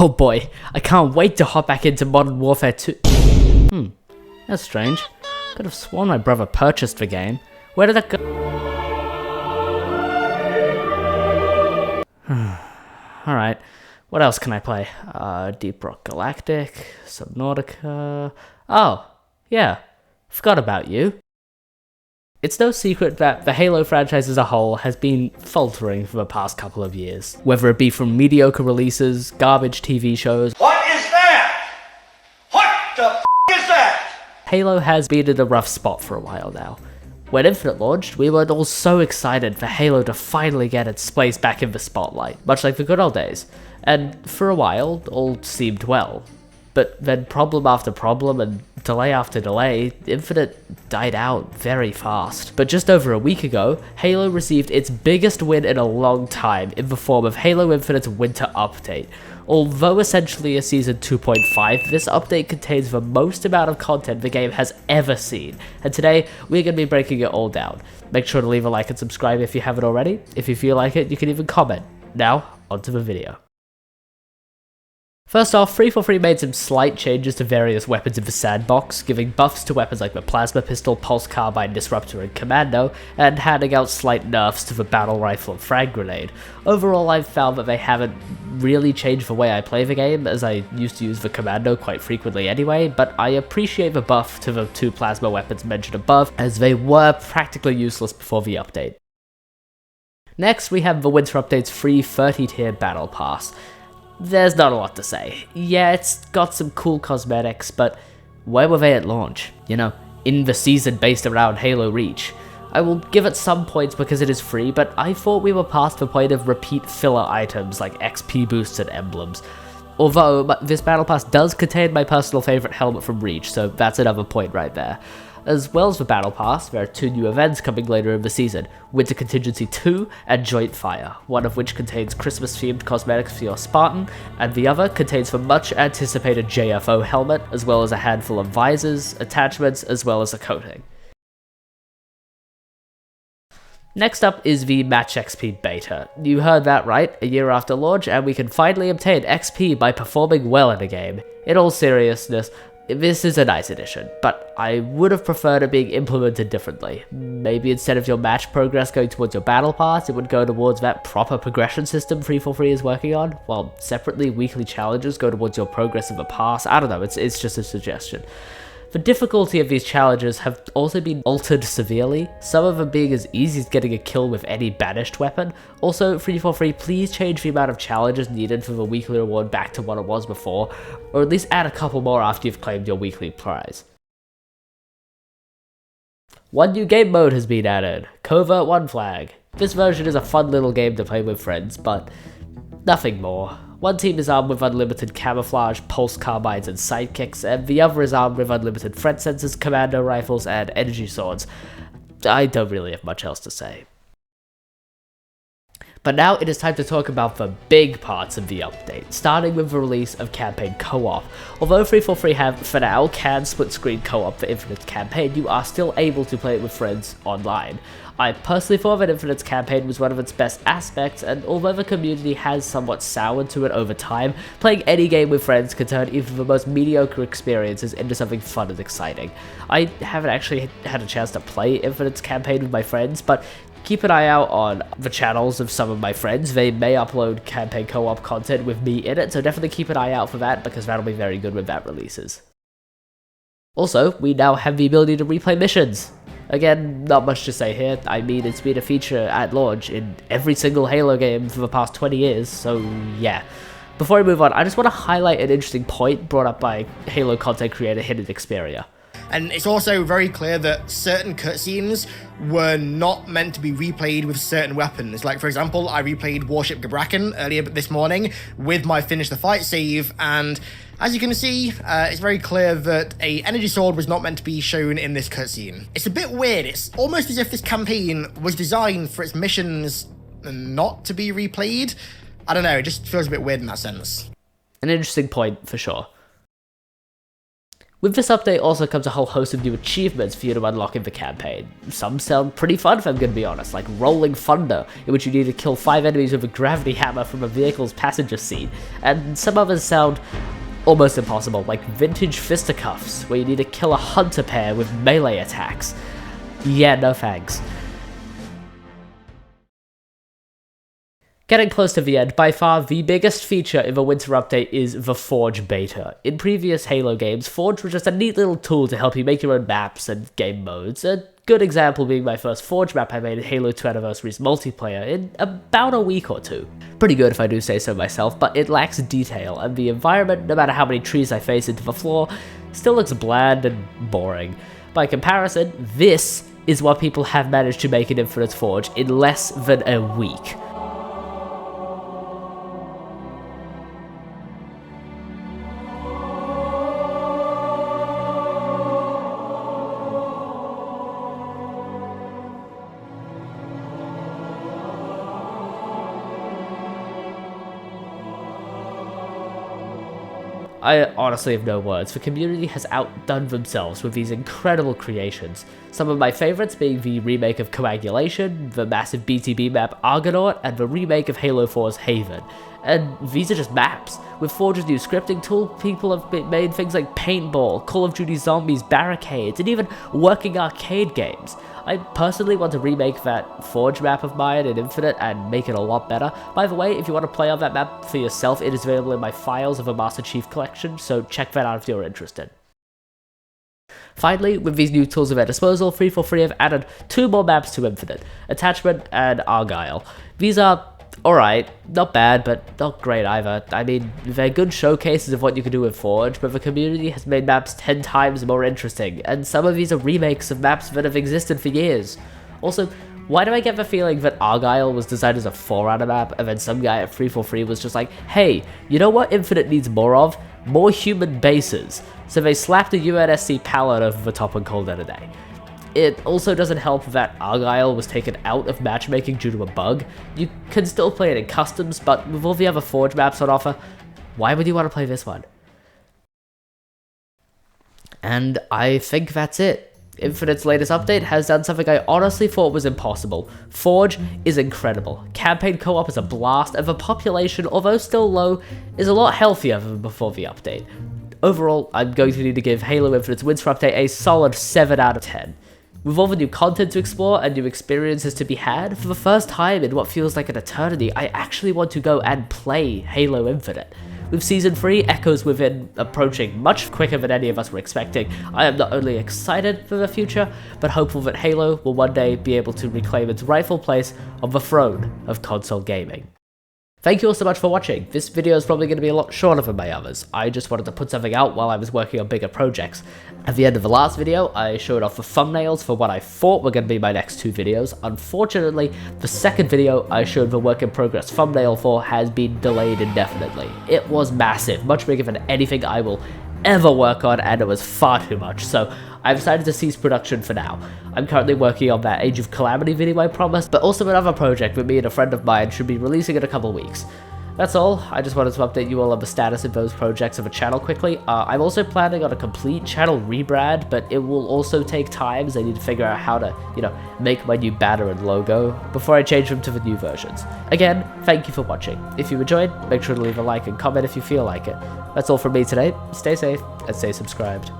Oh boy, I can't wait to hop back into Modern Warfare 2. That's strange. Could have sworn my brother purchased the game. Where did that go? Alright, what else can I play? Deep Rock Galactic, Subnautica... Oh, yeah, forgot about you. It's no secret that the Halo franchise as a whole has been faltering for the past couple of years. Whether it be from mediocre releases, garbage TV shows... What is that? What the f*** is that? Halo has been in a rough spot for a while now. When Infinite launched, we were all so excited for Halo to finally get its place back in the spotlight, much like the good old days. And for a while, all seemed well. But then problem after problem and delay after delay, Infinite died out very fast. But just over a week ago, Halo received its biggest win in a long time in the form of Halo Infinite's Winter Update. Although essentially a Season 2.5, this update contains the most amount of content the game has ever seen, and today we're going to be breaking it all down. Make sure to leave a like and subscribe if you haven't already. If you feel like it, you can even comment. Now, onto the video. First off, 343 made some slight changes to various weapons in the sandbox, giving buffs to weapons like the Plasma Pistol, Pulse Carbine, Disruptor, and Commando, and handing out slight nerfs to the Battle Rifle and Frag Grenade. Overall, I've found that they haven't really changed the way I play the game, as I used to use the Commando quite frequently anyway, but I appreciate the buff to the two Plasma weapons mentioned above, as they were practically useless before the update. Next, we have the Winter Update's free 30-tier Battle Pass. There's not a lot to say. Yeah, it's got some cool cosmetics, but where were they at launch? You know, in the season based around Halo Reach. I will give it some points because it is free, but I thought we were past the point of repeat filler items like XP boosts and emblems. Although, this Battle Pass does contain my personal favourite helmet from Reach, so that's another point right there. As well as the Battle Pass, there are two new events coming later in the season, Winter Contingency 2 and Joint Fire, one of which contains Christmas-themed cosmetics for your Spartan, and the other contains the much-anticipated JFO helmet, as well as a handful of visors, attachments, as well as a coating. Next up is the Match XP beta. You heard that right, a year after launch, and we can finally obtain XP by performing well in a game. In all seriousness, this is a nice addition, but I would have preferred it being implemented differently. Maybe instead of your match progress going towards your battle pass, it would go towards that proper progression system 343 is working on, while separately weekly challenges go towards your progress of a pass. I don't know, it's just a suggestion. The difficulty of these challenges have also been altered severely, some of them being as easy as getting a kill with any banished weapon. Also, 343, please change the amount of challenges needed for the weekly reward back to what it was before, or at least add a couple more after you've claimed your weekly prize. One new game mode has been added, Covert One Flag. This version is a fun little game to play with friends, but nothing more. One team is armed with unlimited camouflage, pulse carbines, and sidekicks, and the other is armed with unlimited threat sensors, commando rifles, and energy swords. I don't really have much else to say. But now it is time to talk about the big parts of the update, starting with the release of Campaign Co-op. Although 343 have, for now, can split-screen co-op for Infinite's campaign, you are still able to play it with friends online. I personally thought that Infinite's campaign was one of its best aspects, and although the community has somewhat soured to it over time, playing any game with friends can turn even the most mediocre experiences into something fun and exciting. I haven't actually had a chance to play Infinite's campaign with my friends, but keep an eye out on the channels of some of my friends. They may upload campaign co-op content with me in it, so definitely keep an eye out for that, because that'll be very good when that releases. Also, we now have the ability to replay missions. Again, not much to say here. I mean, it's been a feature at launch in every single Halo game for the past 20 years, so yeah. Before we move on, I just want to highlight an interesting point brought up by Halo content creator Hidden Xperia. And it's also very clear that certain cutscenes were not meant to be replayed with certain weapons. Like, for example, I replayed Warship Gabrakan earlier this morning with my Finish the Fight save, and as you can see, it's very clear that a energy sword was not meant to be shown in this cutscene. It's a bit weird. It's almost as if this campaign was designed for its missions not to be replayed. I don't know, it just feels a bit weird in that sense. An interesting point, for sure. With this update also comes a whole host of new achievements for you to unlock in the campaign. Some sound pretty fun if I'm gonna be honest, like Rolling Thunder, in which you need to kill 5 enemies with a gravity hammer from a vehicle's passenger seat, and some others sound almost impossible, like Vintage Fisticuffs, where you need to kill a hunter pair with melee attacks. Yeah, no thanks. Getting close to the end, by far the biggest feature in the winter update is the Forge beta. In previous Halo games, Forge was just a neat little tool to help you make your own maps and game modes. A good example being my first Forge map I made in Halo 2 Anniversary's multiplayer in about a week or two. Pretty good if I do say so myself, but it lacks detail, and the environment, no matter how many trees I face into the floor, still looks bland and boring. By comparison, this is what people have managed to make in Infinite Forge in less than a week. I honestly have no words. The community has outdone themselves with these incredible creations. Some of my favorites being the remake of Coagulation, the massive BTB map Argonaut, and the remake of Halo 4's Haven. And these are just maps. With Forge's new scripting tool, people have made things like Paintball, Call of Duty Zombies, Barricades, and even working arcade games. I personally want to remake that Forge map of mine in Infinite and make it a lot better. By the way, if you want to play on that map for yourself, it is available in my files of a Master Chief collection, so check that out if you're interested. Finally, with these new tools at their disposal, 343 have added 2 more maps to Infinite, Attachment and Argyle. These are alright, not bad, but not great either. I mean, they're good showcases of what you can do with Forge, but the community has made maps 10 times more interesting, and some of these are remakes of maps that have existed for years. Also, why do I get the feeling that Argyle was designed as a 4-hour map, and then some guy at 343 was just like, hey, you know what Infinite needs more of? More human bases. So they slapped a UNSC palette over the top and called it a day. It also doesn't help that Argyle was taken out of matchmaking due to a bug. You can still play it in customs, but with all the other Forge maps on offer, why would you want to play this one? And I think that's it. Infinite's latest update has done something I honestly thought was impossible. Forge is incredible. Campaign co-op is a blast, and the population, although still low, is a lot healthier than before the update. Overall, I'm going to need to give Halo Infinite's winter update a solid 7 out of 10. With all the new content to explore and new experiences to be had, for the first time in what feels like an eternity, I actually want to go and play Halo Infinite. With Season 3 Echoes Within approaching much quicker than any of us were expecting, I am not only excited for the future, but hopeful that Halo will one day be able to reclaim its rightful place on the throne of console gaming. Thank you all so much for watching. This video is probably going to be a lot shorter than my others. I just wanted to put something out while I was working on bigger projects. At the end of the last video, I showed off the thumbnails for what I thought were going to be my next 2 videos. Unfortunately, the second video I showed the work in progress thumbnail for has been delayed indefinitely. It was massive, much bigger than anything I will ever work on, and it was far too much, so I've decided to cease production for now. I'm currently working on that Age of Calamity video I promised, but also another project with me and a friend of mine should be releasing in a couple weeks. That's all. I just wanted to update you all on the status of those projects of the channel quickly. I'm also planning on a complete channel rebrand, but it will also take time as I need to figure out how to, make my new banner and logo before I change them to the new versions. Again, thank you for watching. If you enjoyed, make sure to leave a like and comment if you feel like it. That's all from me today. Stay safe and stay subscribed.